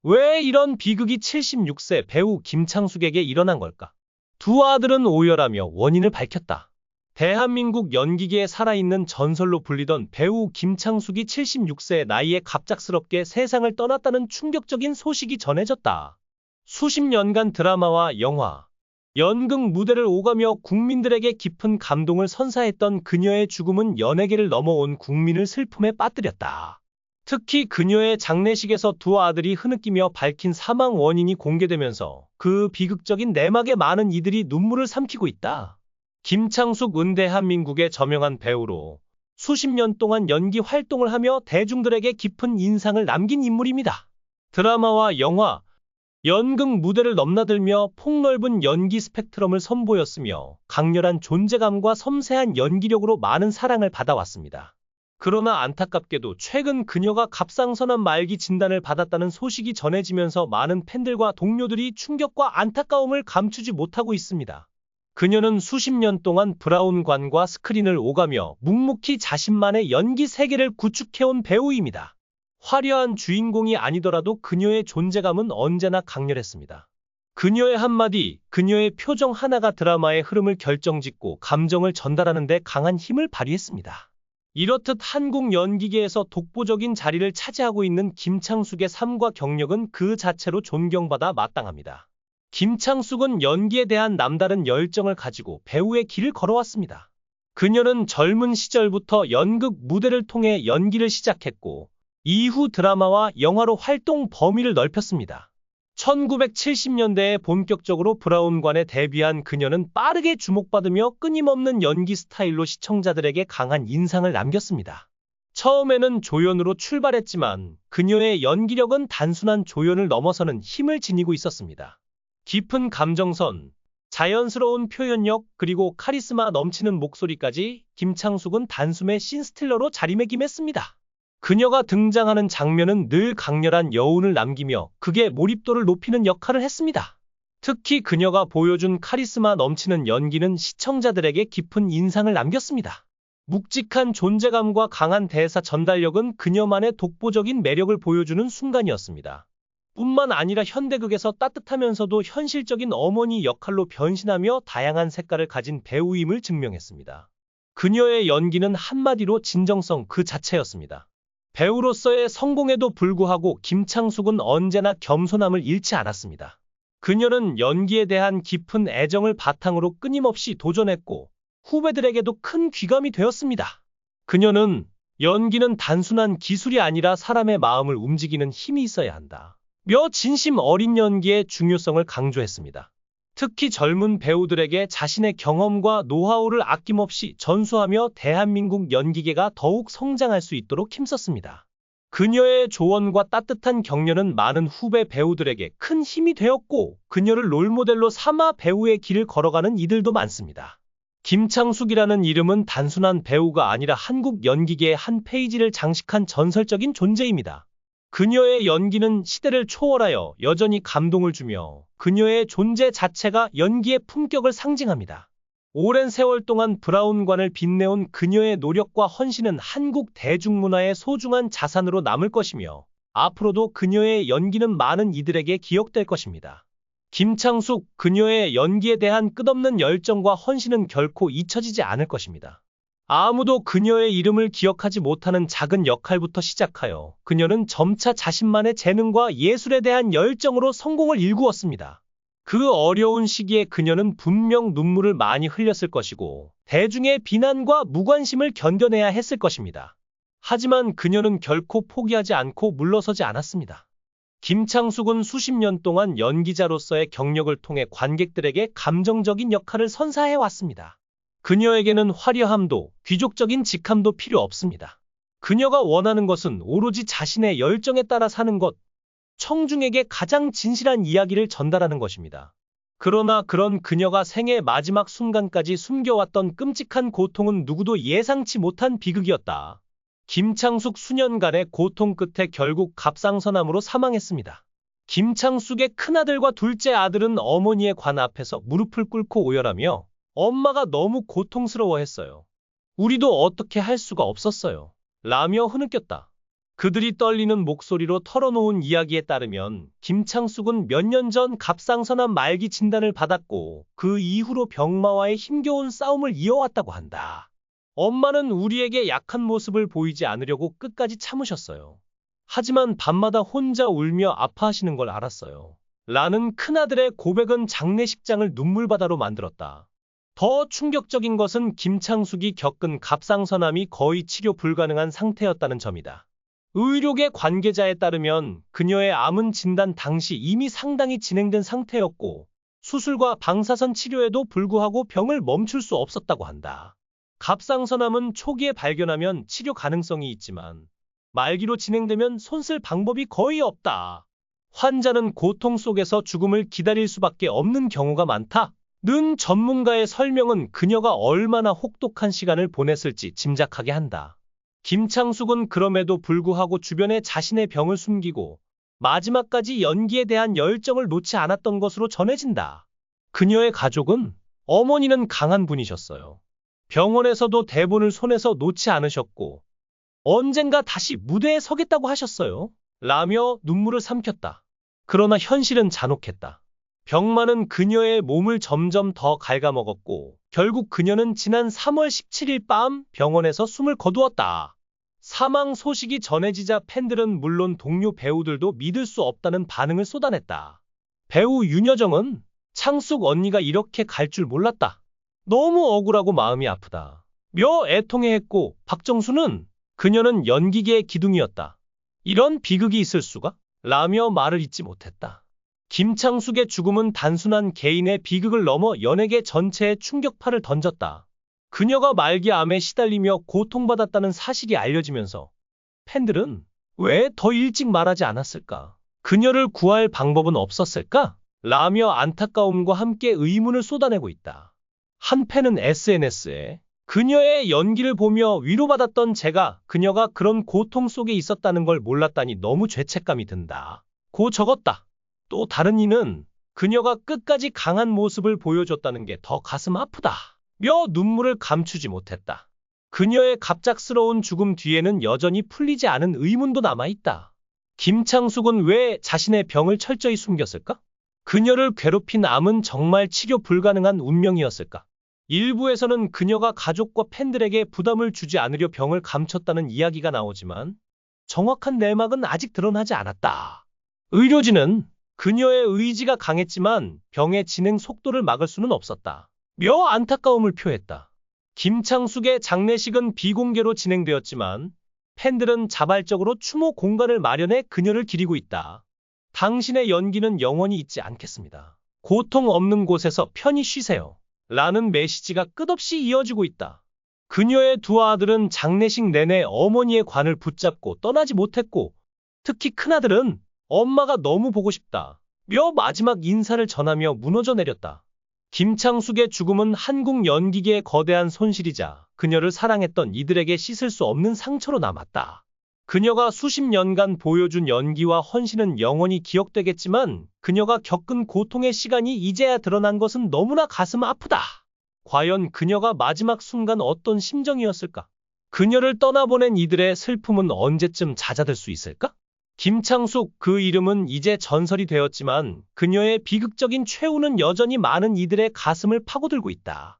왜 이런 비극이 76세 배우 김창숙에게 일어난 걸까? 두 아들은 오열하며 원인을 밝혔다. 대한민국 연기계에 살아있는 전설로 불리던 배우 김창숙이 76세 나이에 갑작스럽게 세상을 떠났다는 충격적인 소식이 전해졌다. 수십 년간 드라마와 영화, 연극 무대를 오가며 국민들에게 깊은 감동을 선사했던 그녀의 죽음은 연예계를 넘어온 국민을 슬픔에 빠뜨렸다. 특히 그녀의 장례식에서 두 아들이 흐느끼며 밝힌 사망 원인이 공개되면서 그 비극적인 내막에 많은 이들이 눈물을 삼키고 있다. 김창숙은 대한민국의 저명한 배우로 수십 년 동안 연기 활동을 하며 대중들에게 깊은 인상을 남긴 인물입니다. 드라마와 영화, 연극 무대를 넘나들며 폭넓은 연기 스펙트럼을 선보였으며 강렬한 존재감과 섬세한 연기력으로 많은 사랑을 받아왔습니다. 그러나 안타깝게도 최근 그녀가 갑상선암 말기 진단을 받았다는 소식이 전해지면서 많은 팬들과 동료들이 충격과 안타까움을 감추지 못하고 있습니다. 그녀는 수십 년 동안 브라운관과 스크린을 오가며 묵묵히 자신만의 연기 세계를 구축해온 배우입니다. 화려한 주인공이 아니더라도 그녀의 존재감은 언제나 강렬했습니다. 그녀의 한마디, 그녀의 표정 하나가 드라마의 흐름을 결정짓고 감정을 전달하는 데 강한 힘을 발휘했습니다. 이렇듯 한국 연기계에서 독보적인 자리를 차지하고 있는 김창숙의 삶과 경력은 그 자체로 존경받아 마땅합니다. 김창숙은 연기에 대한 남다른 열정을 가지고 배우의 길을 걸어왔습니다. 그녀는 젊은 시절부터 연극 무대를 통해 연기를 시작했고 이후 드라마와 영화로 활동 범위를 넓혔습니다. 1970년대에 본격적으로 브라운관에 데뷔한 그녀는 빠르게 주목받으며 끊임없는 연기 스타일로 시청자들에게 강한 인상을 남겼습니다. 처음에는 조연으로 출발했지만 그녀의 연기력은 단순한 조연을 넘어서는 힘을 지니고 있었습니다. 깊은 감정선, 자연스러운 표현력, 그리고 카리스마 넘치는 목소리까지 김창숙은 단숨에 씬스틸러로 자리매김했습니다. 그녀가 등장하는 장면은 늘 강렬한 여운을 남기며 극의 몰입도를 높이는 역할을 했습니다. 특히 그녀가 보여준 카리스마 넘치는 연기는 시청자들에게 깊은 인상을 남겼습니다. 묵직한 존재감과 강한 대사 전달력은 그녀만의 독보적인 매력을 보여주는 순간이었습니다. 뿐만 아니라 현대극에서 따뜻하면서도 현실적인 어머니 역할로 변신하며 다양한 색깔을 가진 배우임을 증명했습니다. 그녀의 연기는 한마디로 진정성 그 자체였습니다. 배우로서의 성공에도 불구하고 김창숙은 언제나 겸손함을 잃지 않았습니다. 그녀는 연기에 대한 깊은 애정을 바탕으로 끊임없이 도전했고 후배들에게도 큰 귀감이 되었습니다. 그녀는 연기는 단순한 기술이 아니라 사람의 마음을 움직이는 힘이 있어야 한다. 며 진심 어린 연기의 중요성을 강조했습니다. 특히 젊은 배우들에게 자신의 경험과 노하우를 아낌없이 전수하며 대한민국 연기계가 더욱 성장할 수 있도록 힘썼습니다. 그녀의 조언과 따뜻한 격려는 많은 후배 배우들에게 큰 힘이 되었고 그녀를 롤모델로 삼아 배우의 길을 걸어가는 이들도 많습니다. 김창숙이라는 이름은 단순한 배우가 아니라 한국 연기계의 한 페이지를 장식한 전설적인 존재입니다. 그녀의 연기는 시대를 초월하여 여전히 감동을 주며 그녀의 존재 자체가 연기의 품격을 상징합니다. 오랜 세월 동안 브라운관을 빛내온 그녀의 노력과 헌신은 한국 대중문화의 소중한 자산으로 남을 것이며 앞으로도 그녀의 연기는 많은 이들에게 기억될 것입니다. 김창숙, 그녀의 연기에 대한 끝없는 열정과 헌신은 결코 잊혀지지 않을 것입니다. 아무도 그녀의 이름을 기억하지 못하는 작은 역할부터 시작하여 그녀는 점차 자신만의 재능과 예술에 대한 열정으로 성공을 일구었습니다. 그 어려운 시기에 그녀는 분명 눈물을 많이 흘렸을 것이고 대중의 비난과 무관심을 견뎌내야 했을 것입니다. 하지만 그녀는 결코 포기하지 않고 물러서지 않았습니다. 김창숙은 수십 년 동안 연기자로서의 경력을 통해 관객들에게 감정적인 역할을 선사해왔습니다. 그녀에게는 화려함도 귀족적인 직함도 필요 없습니다. 그녀가 원하는 것은 오로지 자신의 열정에 따라 사는 것, 청중에게 가장 진실한 이야기를 전달하는 것입니다. 그러나 그런 그녀가 생의 마지막 순간까지 숨겨왔던 끔찍한 고통은 누구도 예상치 못한 비극이었다. 김창숙 수년간의 고통 끝에 결국 갑상선암으로 사망했습니다. 김창숙의 큰아들과 둘째 아들은 어머니의 관 앞에서 무릎을 꿇고 오열하며 엄마가 너무 고통스러워했어요. 우리도 어떻게 할 수가 없었어요. 라며 흐느꼈다. 그들이 떨리는 목소리로 털어놓은 이야기에 따르면 김창숙은 몇 년 전 갑상선암 말기 진단을 받았고 그 이후로 병마와의 힘겨운 싸움을 이어왔다고 한다. 엄마는 우리에게 약한 모습을 보이지 않으려고 끝까지 참으셨어요. 하지만 밤마다 혼자 울며 아파하시는 걸 알았어요. 라는 큰아들의 고백은 장례식장을 눈물바다로 만들었다. 더 충격적인 것은 김창숙이 겪은 갑상선암이 거의 치료 불가능한 상태였다는 점이다. 의료계 관계자에 따르면 그녀의 암은 진단 당시 이미 상당히 진행된 상태였고 수술과 방사선 치료에도 불구하고 병을 멈출 수 없었다고 한다. 갑상선암은 초기에 발견하면 치료 가능성이 있지만 말기로 진행되면 손쓸 방법이 거의 없다. 환자는 고통 속에서 죽음을 기다릴 수밖에 없는 경우가 많다. 는 전문가의 설명은 그녀가 얼마나 혹독한 시간을 보냈을지 짐작하게 한다. 김창숙은 그럼에도 불구하고 주변에 자신의 병을 숨기고 마지막까지 연기에 대한 열정을 놓지 않았던 것으로 전해진다. 그녀의 가족은 어머니는 강한 분이셨어요. 병원에서도 대본을 손에서 놓지 않으셨고 언젠가 다시 무대에 서겠다고 하셨어요. 라며 눈물을 삼켰다. 그러나 현실은 잔혹했다. 병마는 그녀의 몸을 점점 더 갉아먹었고 결국 그녀는 지난 3월 17일 밤 병원에서 숨을 거두었다. 사망 소식이 전해지자 팬들은 물론 동료 배우들도 믿을 수 없다는 반응을 쏟아냈다. 배우 윤여정은 창숙 언니가 이렇게 갈 줄 몰랐다. 너무 억울하고 마음이 아프다. 며 애통해했고 박정수는 그녀는 연기계의 기둥이었다. 이런 비극이 있을 수가? 라며 말을 잇지 못했다. 김창숙의 죽음은 단순한 개인의 비극을 넘어 연예계 전체에 충격파를 던졌다. 그녀가 말기암에 시달리며 고통받았다는 사실이 알려지면서 팬들은 왜 더 일찍 말하지 않았을까? 그녀를 구할 방법은 없었을까? 라며 안타까움과 함께 의문을 쏟아내고 있다. 한 팬은 SNS에 그녀의 연기를 보며 위로받았던 제가 그녀가 그런 고통 속에 있었다는 걸 몰랐다니 너무 죄책감이 든다. 고 적었다. 또 다른 이는 그녀가 끝까지 강한 모습을 보여줬다는 게 더 가슴 아프다. 며 눈물을 감추지 못했다. 그녀의 갑작스러운 죽음 뒤에는 여전히 풀리지 않은 의문도 남아있다. 김창숙은 왜 자신의 병을 철저히 숨겼을까? 그녀를 괴롭힌 암은 정말 치료 불가능한 운명이었을까? 일부에서는 그녀가 가족과 팬들에게 부담을 주지 않으려 병을 감췄다는 이야기가 나오지만 정확한 내막은 아직 드러나지 않았다. 의료진은 그녀의 의지가 강했지만 병의 진행 속도를 막을 수는 없었다. 며 안타까움을 표했다. 김창숙의 장례식은 비공개로 진행되었지만 팬들은 자발적으로 추모 공간을 마련해 그녀를 기리고 있다. 당신의 연기는 영원히 잊지 않겠습니다. 고통 없는 곳에서 편히 쉬세요. 라는 메시지가 끝없이 이어지고 있다. 그녀의 두 아들은 장례식 내내 어머니의 관을 붙잡고 떠나지 못했고 특히 큰아들은 엄마가 너무 보고 싶다. 며 마지막 인사를 전하며 무너져 내렸다. 김창숙의 죽음은 한국 연기계의 거대한 손실이자 그녀를 사랑했던 이들에게 씻을 수 없는 상처로 남았다. 그녀가 수십 년간 보여준 연기와 헌신은 영원히 기억되겠지만 그녀가 겪은 고통의 시간이 이제야 드러난 것은 너무나 가슴 아프다. 과연 그녀가 마지막 순간 어떤 심정이었을까? 그녀를 떠나보낸 이들의 슬픔은 언제쯤 잦아들 수 있을까? 김창숙, 그 이름은 이제 전설이 되었지만 그녀의 비극적인 최후는 여전히 많은 이들의 가슴을 파고들고 있다.